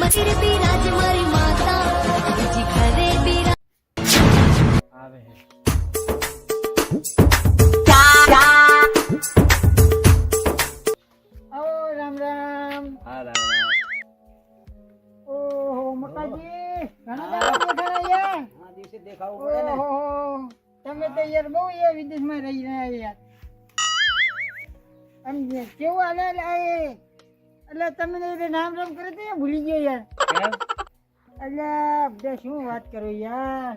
મંદિર બિરાજ મારી માતા બીજી ઘરે બિરાજ આવે હે ઓ રામ રામ. હા રામ ઓહો મકાજી ઘણા દાડા બેઠા યાર. આ દિવસે દેખાવું પડે ને ઓહો તમે તો યાર બહુ યાર વિદેશમાં રહી રહ્યા યાર. આમ કેવું હાલે એટલે તમને એ નામ રામ કરે તો ભૂલી ગયો યાર. કેમ એટલે બે શું વાત કરું યાર.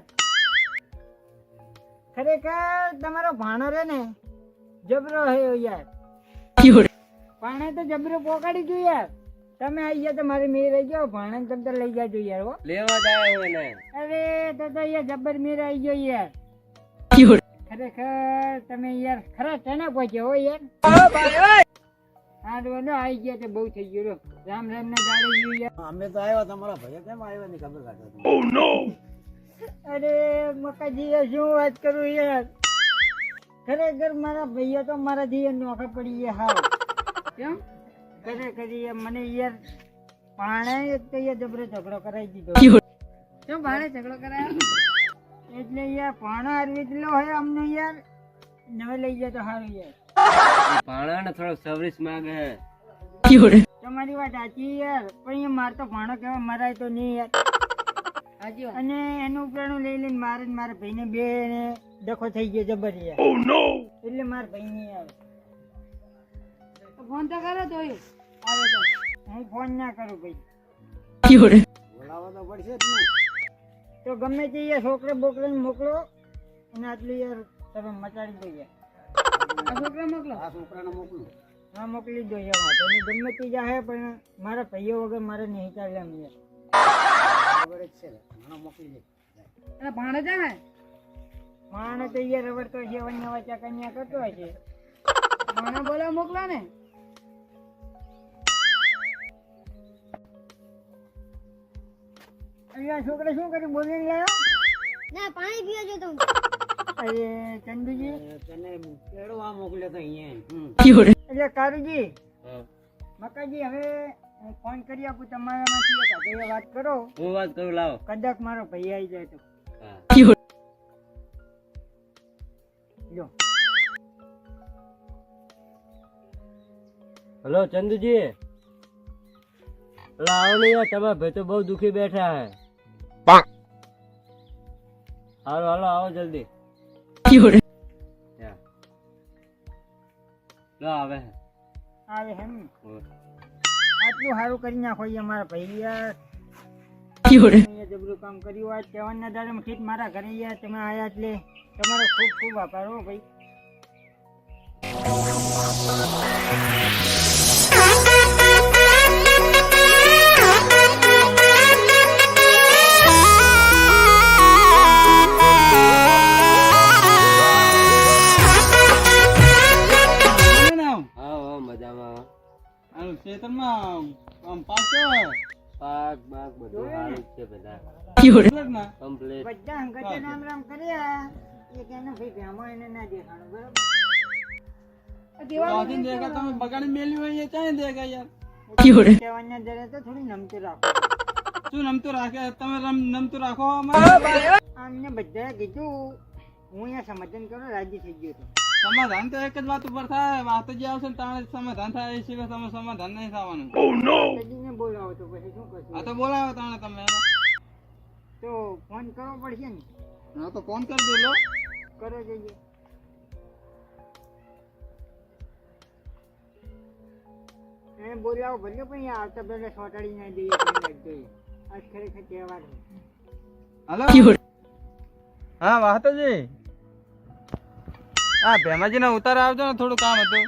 ખરેખર તમારો ભાણો રે ને જબરો હે યાર. ભાણે તો જબરો પોકાડી ગયો યાર. તમે આવી ગયા તો મારે મેર આવી ગયો. ભાણે તમે તો લઈ જાજો યાર. હો લેવા જાય હોય ને અરે તો યાર જબર મેર આવી ગયો યાર. ખરેખર તમે યાર ખરા ચણા પહોંચ્યો હો યાર. હા તો આવી ગયા તો બહુ થઈ ગયું. રામ રામ ના દાડે ગયું યાર. અમે તો આવ્યા તમારા ભાઈ કેમ આવ્યા ની ખબર કાઢો અરે મકાજી યાર શું વાત કરું યાર. ખરેખર મારા ભાઈઓ તો મારાથી યાર નોખા પડી ગયા. હા કેમ ખરેખર યાર મને યાર ભાણે એક તો યાર જબરો ઝઘડો કરાવી દીધો. કેમ ભાણે ઝઘડો કરાયો? એટલે યાર ભાણો હારવી એટલો હોય અમને યાર નવે લઈ જાય તો સારું યાર. પાણા ને થોડોક સવરીસ માંગે હે તમારી વાત સાચી યાર. પણ એ માર તો ભાણો કહેવાય મરાય તો નહીં યાર. અને એનું ઉપરાણું લઈ લઈને મારે ને મારા ભાઈને બે ને ડખો થઈ ગયો જબર યાર. એટલે મારા ભાઈ ને યાર ફોન તો કરો તો આવે તો હું ફોન ના કરું ભાઈ. બોલાવા તો પડશે જ ને તો ગમે તે યાર છોકરે બોકરે મોકલો અને આટલું યાર તમે મચાડી દો યાર. આ છોકરા મોકલો. આ છોકરાને મોકલું હા મોકલી દો યાર. વાંધો નહીં ગમે તે જાહે પણ મારા ભાઈઓ વગર મારે નહીં ચાલે એમ યાર. બરાબર જ છે ઘણો મોકલી દે એટલે ભાણે જાય ભાણે તો યાર રવડતો છે વન્યા વચ્ચા કન્યા કરતો હોય છે. ભાણે બોલા મોકલા ને અહીંયા છોકરા શું કર્યું બોલીને લાયો? ના પાણી પીવા જો તમે અરે ચંદુજી તને કેળવા મોકલ્યો તો અહીંયા એટલે કારુજી હા મકાજી હવે હું ફોન કરી આપું તમારામાંથી એક આગળ વાત કરો. હું વાત કરું લાવો કદાચ મારો ભાઈ આવી જાય તો હા જો. હેલો ચંદુજી આવો ને યાર તમારા ભાઈ તો બહુ દુખી બેઠા હે. હાલો હાલો આવો જલ્દી લો આવે હે. આવે એમ ને? આટલું સારું કરી નાખો યાર મારા ભાઈ યાર. જબરું કામ કર્યું હોય તહેવારના દાડે ખીટ મારા ઘરે યાર તમે આયા એટલે તમારો ખૂબ ખૂબ આભાર હો ભાઈ. પાક બાક બધું સારું છે બધા કમ્પ્લીટ બધા અંગતે રામ રામ કર્યા. એક એને ભાઈ ભેમો એને ના દેખાણું બરોબર. તહેવારના દાડે તો થોડું નમતું રાખો. શું નમતું રાખે તમે નમતું રાખો અમને બધાએ કીધું હું અહીંયા સમાધાન કરો રાજી થઈ ગયો હતો. સમાધાન તો એક જ વાત ઉપર થાય. વાત જે આવશે ને તાણે સમાધાન થાય એ સિવાય તમે સમાધાન નહીં થવાનું. સજીને બોલાવો તો પછી શું કરશું? આ તો બોલાવો તાણે તમે તો ફોન કરવો પડશે ને? હા તો ફોન કરી દો લો કરો જઈએ. એને બોલાવો ભલે પણ યાર આવતા પહેલા સોટાડી ના દઈએ આજ ખરેખર તહેવાર છે. હલો હા વાહતજી હા ભેમાજી ના ઉતારે આવજો ને થોડું કામ હતું.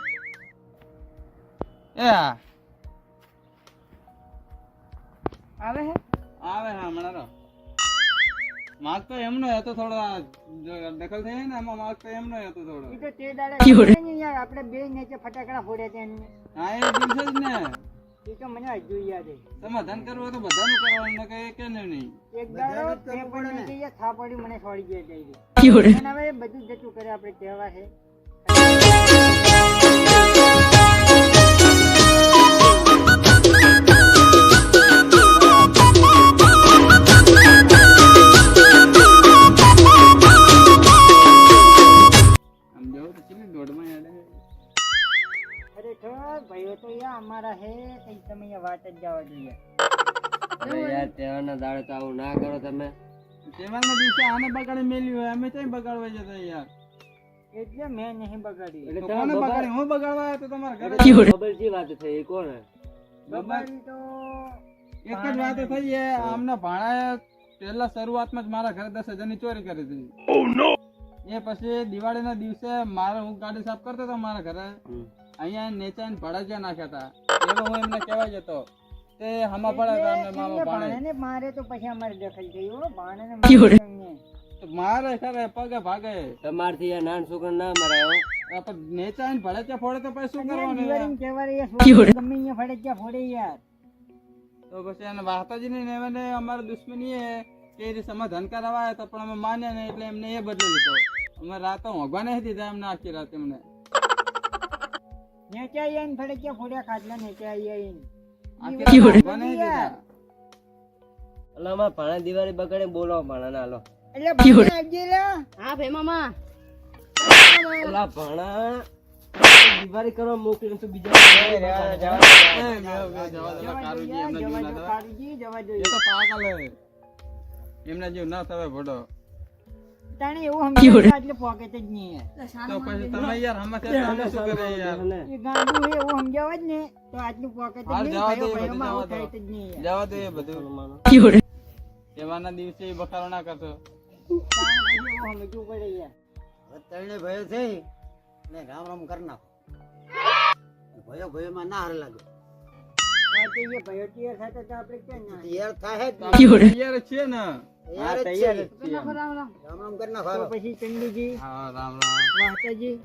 એ હા આવે હે આવે હા હમણાં તો માગ તો એમનો હતો થોડો દખલ થઈ ને એમાં માગ તો એમનો હતો થોડો. ઈ તો તે દાડે યાર આપણે બે નીચે ફટાકડા ફોડ્યા હતા એને. હા એ દિવસે જ ને એ તો મને હજુ યાદ છે. સમાધાન કરવું હોય તો બધાનું કરવાનું કે નહીં. એક દાડો તે પણ નીચે યાર થાપડી મને છોડી ગયા જઈ. અને હવે બધું જતું કરે આપણે તહેવાર છે. મારા હે કઈ તમે અહીંયા વાત જ જવા જોઈએ. અરે યાર તહેવારના દાડે તો આવું ના કરો તમે. તહેવારના દિવસે આને બગાડી મેલ્યું હોય અમે ક્યાં બગાડવા જતા યાર? એટલે મેં નહીં બગાડી. તો કોને બગાડી? હું બગાડવા આવ્યો તો તમારા ઘરે? ખબર શી વાત થઈ એ કોણ? બગાડી તો એક જ વાત થઈ છે, આમના ભાણાએ પહેલા શરૂઆતમાં જ મારા ઘરે 10,000 ની ચોરી કરી હતી. એ પછી દિવાળીના દિવસે હું ગાડી સાફ કરતો હતો મારા ઘરે, અહીંયા નેચાઈને ભડાક્યા નાખ્યા હતા. એવો હું એમને કહેવા જતો તે હમા પડ્યા હતા અમને મામા ભાણે. ભાણેને મારે તો પછી અમારી દખલ થઈ હો. ભાણેને મારે તો મારે ખરે પગે ભાગે. તમારથી આ નાન છોકરા ના મરાયો. નેચાઈને ભડાક્યા ફોડે તો પછી શું કરવાનું યાર? દિવાળીમાં તહેવાર એ છોકરા ગમે અહીંયા ફડક્યા ફોડે યાર. તો પછી એને વાહતાજી ને એને અમારી દુશ્મની એ કે એ સમાધાન કરાવાયા હતા પણ અમે માન્યા નહીં એટલે એમને એ બદલી લીધો. અમે રાતો હોગવા નહીં દીધા એમને આખી રાત એમને. નેચા આઈને ફડક્યા ફોડ્યા ખાટલા નેચા આઈને. આખી રાત હોગવા નહીં દીધા. અલા અમાર ભાણા દિવાળી બગાડે બોલાવો ભાણા ના લો. એટલે ભાણે આવજે લા. હા ભાઈ મામા અલા ભાણા દિવાળી કરવા મોકલીને તો બીજા જવા દો કારુજી, એમના જેવું ના થવાય. કારુજી જવા એ જોઈએ. તો પાગલ હે. એમના જેવું ના થવાય ભડો. તાણે એવું સમજાય એટલે પોકેટ જ નહીં યાર. તો પછી તમે યાર હમણાં અમે શું કરે યાર? એ ગાંડું હે એવું સમજાવવા જ ને તો આજનું પોકેટ જ હાલ નહીં. જવા દે, ભાઈઓ બધું ભાઈઓમાં જવા આવું દો. થાય જ નહીં યાર. જવા દે એ બધું. તહેવારના દિવસે એ બખારો ના કરતો. તાણે પછી એવું સમજવું પડે યાર. ત્રણે ભયો થઈ ને રામ રામ કરી નાખો. ભયો માં ના હાર લાગે. આ તો એ ભાઈઓ તૈયાર થતા તો આપણે ક્યાં ના તૈયાર થાય જ ને. તૈયાર જ છીએ ને? તૈયાર જ તૈયાર જ છે. છીએ. રામ રામ કરી નાખો. તો પછી ચંદુજી હા રામ રામ. વાહતાજી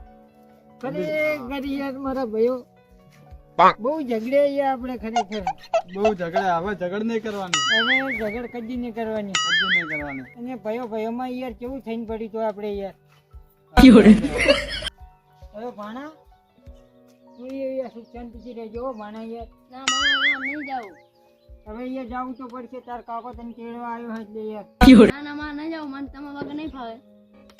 ખરેખર યાર મારા ભાઈઓ બહુ ઝઘડે યાર આપણે ખરેખર. બહુ ઝઘડે, હવે ઝઘડ નહીં કરવાની. હવે ઝઘડ કદી નહીં કરવાની. કદી નહીં કરવાની. અને ભાઈઓમાં યાર કેવું થઈને પડ્યું તો આપણે યાર. હવે ભાણા તું યાર સુખ શાંતિથી રહેજો હો ભાણા યાર. ના મામા નહીં જાઉં. હવે યાર જાવું તો પડશે. તાર કાકો તને તેડવા આવ્યો હોય એટલે યાર. ના ના માં નહીં જાઉં, મને તમારા વગર નહીં ફાવે.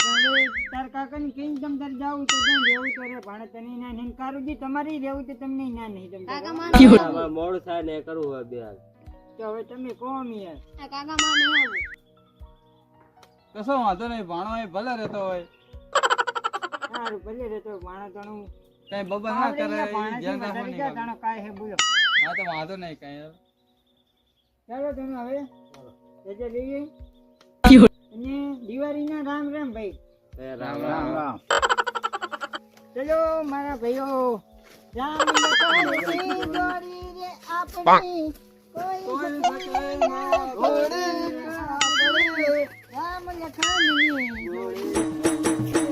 તો હવે તાર કાકાને કહીને તમ તાર જાવું તો ત્યાં રહેવું તો રે ભાણા તને ના નહીં. કારુજી તમારી રહેવું તો તમને ના નહીં. તમ તાર. કાકા માં નહીં આવું. અમારે મોડું થાય ને એ કરવું હોય બે હાલ. તો હવે તમે કહો અમ યાર. આ કાકા માં નહીં આવું. કશો વાંધો નહીં, ભાણો એ ભલે રહેતો હોય, સારું ભલે રહેતો ભાણા તણું કઈ બબલ ના કરે, ઈ ભાણાથી ધ્યાન વધારે રાખવાની જા વાત. તાણો કાંઈ હે બોલો. હા તો વાંધો નહીં કઈ યાર. ચાલો તમે હવે જજે લઈએ. અને દિવાળીના રામ રામ ભાઈ. એ રામ રામ. ચલો મારા ભાઈઓ. રામ લખનની જોડી રે આપણી કોઈ શકે ના તોડી. રામ લખનની જોડી